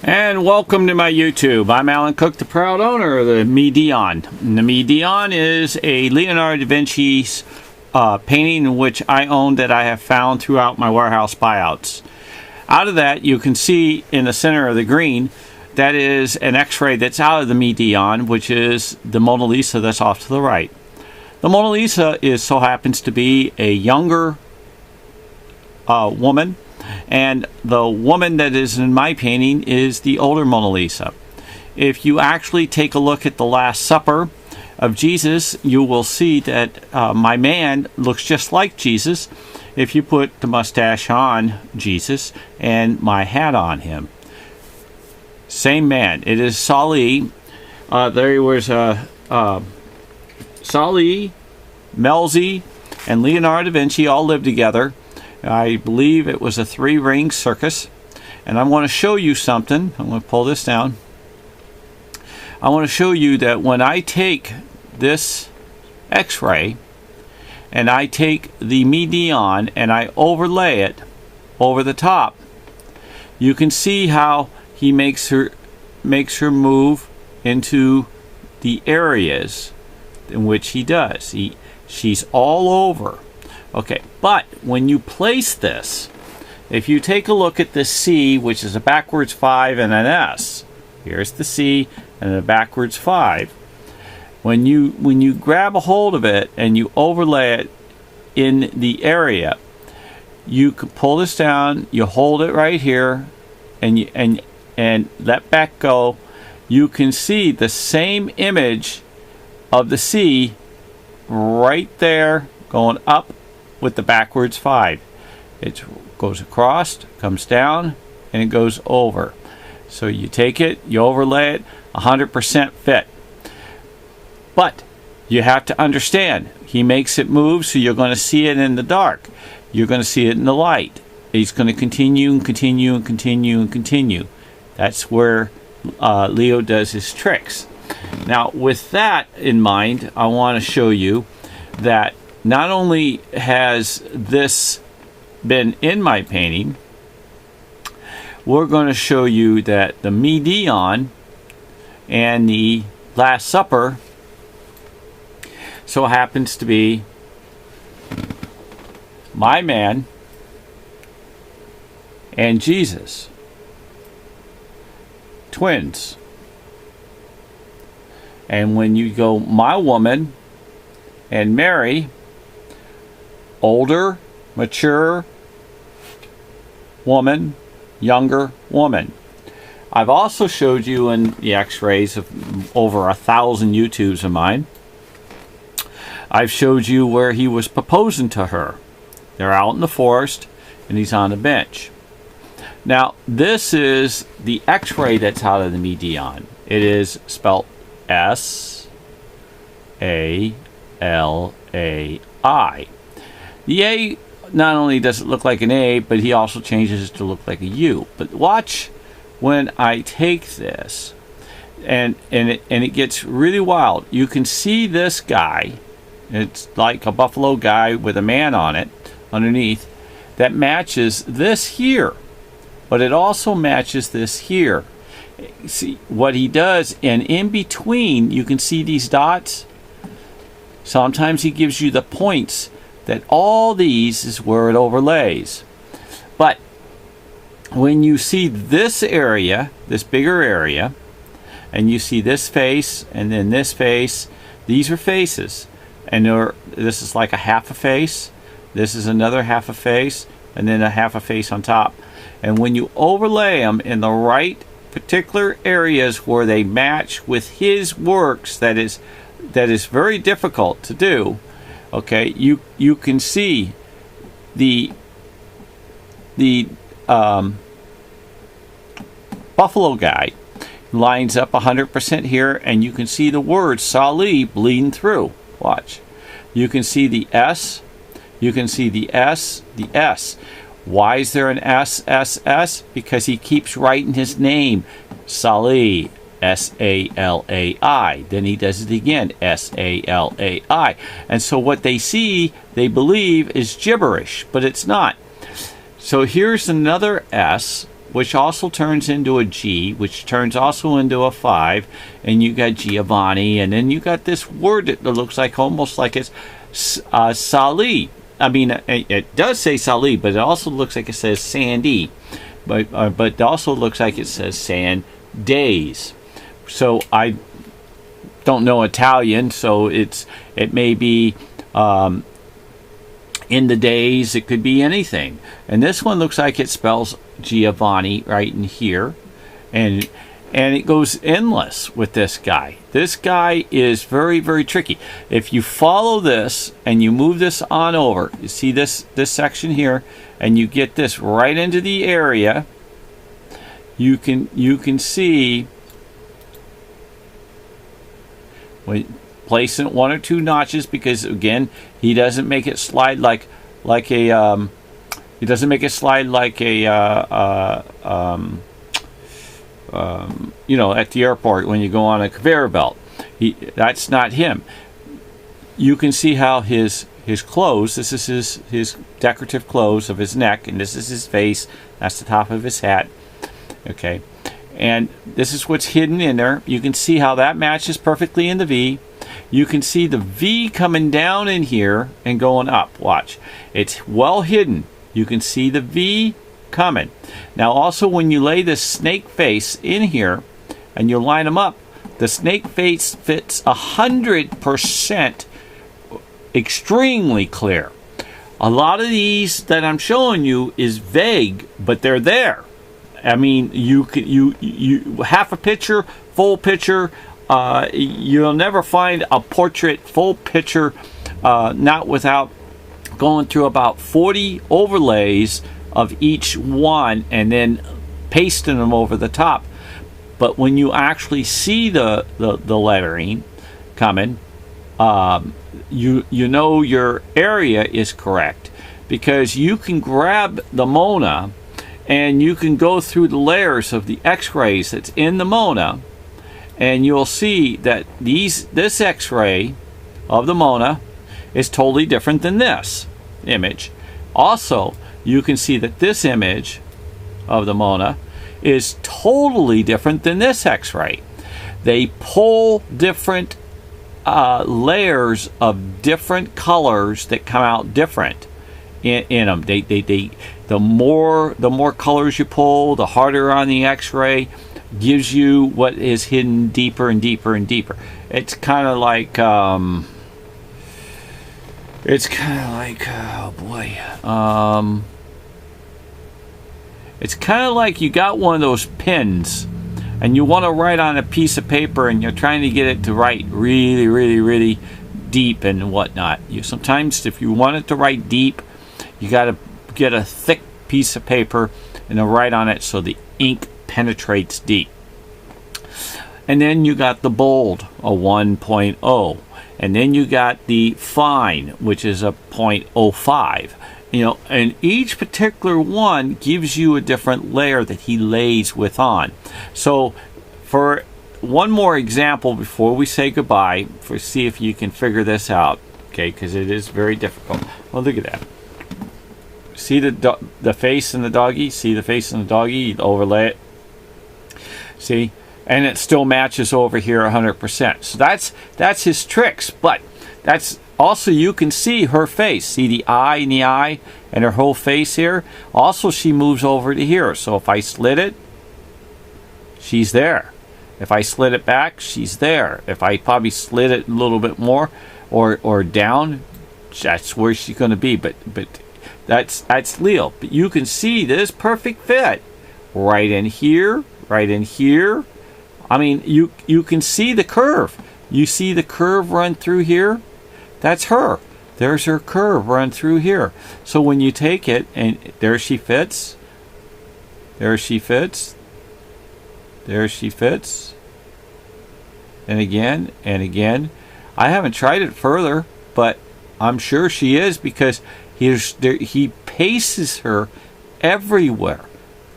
And welcome to my YouTube. I'm ALANCOOK, the proud owner of the Dion. And the Dion is a Leonardo Da Vinci's painting which I own that I have found throughout my warehouse buyouts. Out of that, you can see in the center of the green, that is an x-ray that's out of the Dion, which is the Mona Lisa that's off to the right. The Mona Lisa so happens to be a younger woman, and the woman that is in my painting is the older Mona Lisa. If you actually take a look at the Last Supper of Jesus, you will see that my man looks just like Jesus if you put the mustache on Jesus and my hat on him. Same man. It is Sali. There was Sali, Melzi, and Leonardo da Vinci all lived together. I believe it was a three-ring circus. And I want to show you something. I'm going to pull this down. I want to show you that when I take this x-ray and I take the Dion and I overlay it over the top, you can see how he makes her move into the areas in which he does. She's all over. Okay, but when you place this, if you take a look at this C, which is a backwards 5 and an S, here's the C and a backwards 5. When you grab a hold of it and you overlay it in the area, you can pull this down, you hold it right here, and let back go. You can see the same image of the C right there going up with the backwards 5. It goes across, comes down, and it goes over. So you take it, you overlay it, 100% fit. But you have to understand, he makes it move, so you're going to see it in the dark. You're going to see it in the light. He's going to continue and continue and continue and continue. That's where Leo does his tricks. Now, with that in mind, I want to show you that not only has this been in my painting, we're going to show you that the Dion and the Last Supper so happens to be my man and Jesus. Twins. And when you go my woman and Mary, older, mature woman, younger woman. I've also showed you in the x-rays of over 1,000 Utubes of mine, I've showed you where he was proposing to her. They're out in the forest and he's on a bench. Now, this is the x-ray that's out of the Dion. It is spelled S-A-L-A-I. The A, not only does it look like an A, but he also changes it to look like a U. But watch when I take this, and it gets really wild. You can see this guy. It's like a buffalo guy with a man on it underneath that matches this here, but it also matches this here. See what he does, and in between you can see these dots. Sometimes he gives you the points that all these is where it overlays. But when you see this area, this bigger area, and you see this face and then this face, these are faces. And this is like a half a face, this is another half a face, and then a half a face on top. And when you overlay them in the right particular areas where they match with his works, that is very difficult to do. Okay, you can see the buffalo guy lines up 100% here, and you can see the word Sali bleeding through. Watch. You can see the S. You can see the S. The S. Why is there an S, S, S? Because he keeps writing his name, Sali, S-A-L-A-I. Then he does it again, S-A-L-A-I. And so what they see, they believe is gibberish, but it's not. So here's another S, which also turns into a G, which turns also into a 5, and you got Giovanni, and then you got this word that looks like almost like it's Sali. I mean, it does say Sali, but it also looks like it says Sandy, but it also looks like it says Sand Days. So I don't know Italian, so it may be in the days. It could be anything. And this one looks like it spells Giovanni right in here, and it goes endless with this guy. This guy is very, very tricky. If you follow this and you move this on over, you see this section here, and you get this right into the area, you can see when placing 1 or 2 notches, because again, he doesn't make it slide like a he doesn't make it slide like a you know, at the airport when you go on a conveyor belt. That's not him. You can see how his clothes, this is his decorative clothes of his neck, and this is his face, that's the top of his hat. Okay, and this is what's hidden in there. You can see how that matches perfectly in the V. You can see the V coming down in here and going up. Watch, it's well hidden. You can see the V coming. Now also, when you lay this snake face in here and you line them up, the snake face fits 100% extremely clear. A lot of these that I'm showing you is vague, but they're there. I mean, you half a picture, full picture. You'll never find a portrait full picture not without going through about 40 overlays of each one and then pasting them over the top. But when you actually see the lettering coming, you know your area is correct, because you can grab the Mona and you can go through the layers of the X-rays that's in the Mona, and you'll see that this X-ray of the Mona is totally different than this image. Also, you can see that this image of the Mona is totally different than this X-ray. They pull different layers of different colors that come out different in them. The more colors you pull, the harder on the X-ray, gives you what is hidden deeper and deeper and deeper. It's kind of like oh boy, it's kind of like you got one of those pens and you want to write on a piece of paper and you're trying to get it to write really, really, really deep and whatnot. Sometimes if you want it to write deep, you got to get a thick piece of paper and then write on it so the ink penetrates deep. And then you got the bold, a 1.0, and then you got the fine, which is a 0.05. You know, and each particular one gives you a different layer that he lays with on. So for one more example before we say goodbye, see if you can figure this out, okay, because it is very difficult. Well, look at that. See the face in the doggy? See the face in the doggy? You overlay it. See? And it still matches over here 100%. So that's his tricks. But that's also, you can see her face. See the eye in the eye and her whole face here? Also, she moves over to here. So if I slit it, she's there. If I slit it back, she's there. If I probably slit it a little bit more or down, that's where she's going to be. But that's Leo. But you can see this perfect fit right in here, right in here. I mean, you can see the curve. You see the curve run through here? That's her. There's her curve run through here. So when you take it, and there she fits. There she fits. There she fits. And again, and again. I haven't tried it further, but I'm sure she is, because he paces her everywhere.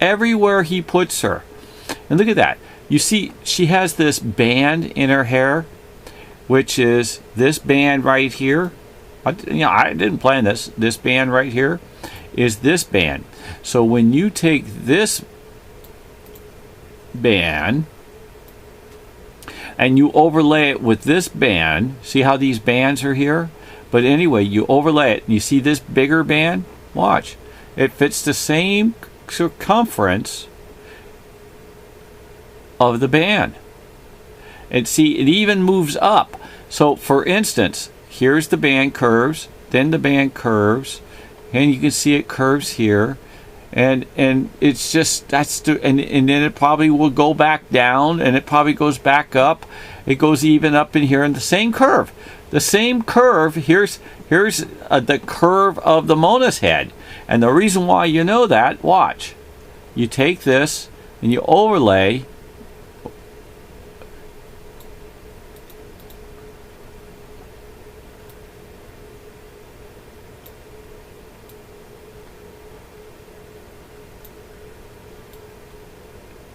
Everywhere he puts her. And look at that. You see, she has this band in her hair, which is this band right here. I didn't plan this. This band right here is this band. So when you take this band and you overlay it with this band, see how these bands are here? But anyway, you overlay it and you see this bigger band? Watch. It fits the same circumference of the band. And see, it even moves up. So for instance, here's the band curves, then the band curves, and you can see it curves here. And it's just, that's the, and then it probably will go back down, and it probably goes back up. It goes even up in here in the same curve. The same curve, here's the curve of the Mona's head. And the reason why you know that, watch. You take this and you overlay.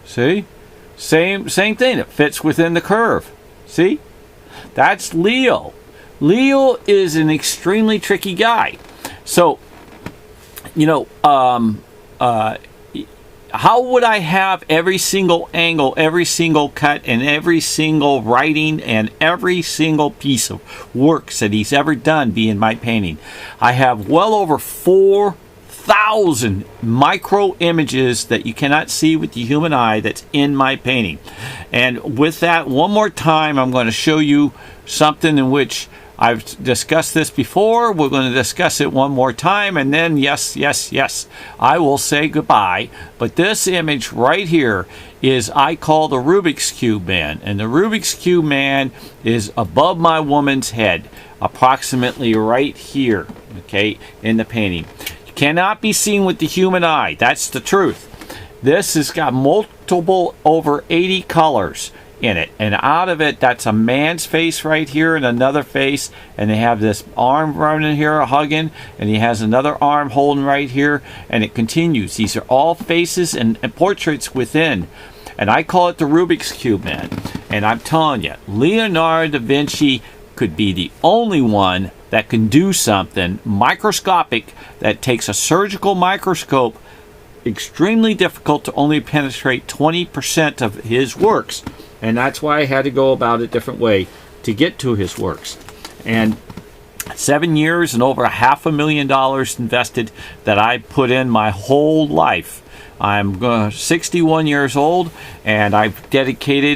See? Same thing. It fits within the curve. See? That's Leo. Leo is an extremely tricky guy. So, you know, how would I have every single angle, every single cut, and every single writing, and every single piece of works that he's ever done be in my painting? I have well over 4,000 micro images that you cannot see with the human eye that's in my painting. And with that, one more time, I'm going to show you something in which I've discussed this before. We're going to discuss it one more time, and then yes, I will say goodbye. But this image right here is, I call the Rubik's Cube Man, and the Rubik's Cube Man is above my woman's head, approximately right here, okay, in the painting. It cannot be seen with the human eye. That's the truth. This has got multiple, over 80 colors in it, and out of it, that's a man's face right here and another face, and they have this arm running here hugging, and he has another arm holding right here, and it continues. These are all faces and portraits within, and I call it the Rubik's Cube Man. And I'm telling you, Leonardo da Vinci could be the only one that can do something microscopic that takes a surgical microscope, extremely difficult to only penetrate 20% of his works. And that's why I had to go about a different way to get to his works. And 7 years and over $500,000 invested that I put in my whole life. I'm 61 years old, and I've dedicated